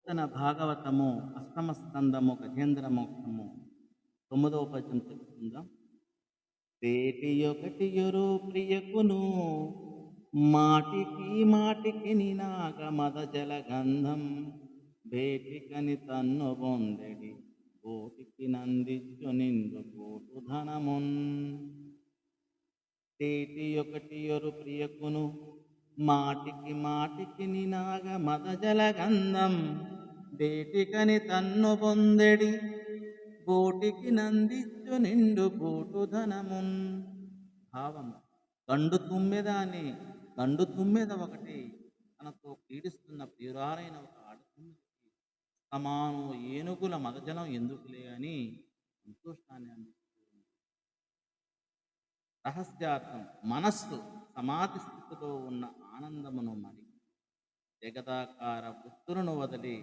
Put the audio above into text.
కీర్తన భాగవతము అష్టమ స్కందము గజేంద్ర మోక్షము 9వ పద్యం తెలుసుకుందాం. పేటియొకటియొరు ప్రియకును మాటికి మాటికి నినాగ మద జల గంధం బేటికని తన్ను బొందెడి బోటికి నందిచ్చు నిండు కోటు ధనమున్. తేటియొకటియొరు ప్రియకును మాటికి మాటికి నినాగ మద జల గంధం బేటికని తన్ను పొందెడి బోటికి నందిచ్చు నిండు బోటు ధనమున్. భావము: గండు తుమ్మెద ఒకటి తనతో క్రీడిస్తున్న ప్రియురాలైన ఒక ఆడతుమ్మెదకి సమాను ఏనుగుల మదజలం ఎందుకులే అని సంతోషాన్ని అందిస్తుంది. రహస్యార్థం: మనస్సు సమాధి స్థితిలో ఉన్న ఆనందమును మరి జగదాకార వృత్తులను వదిలి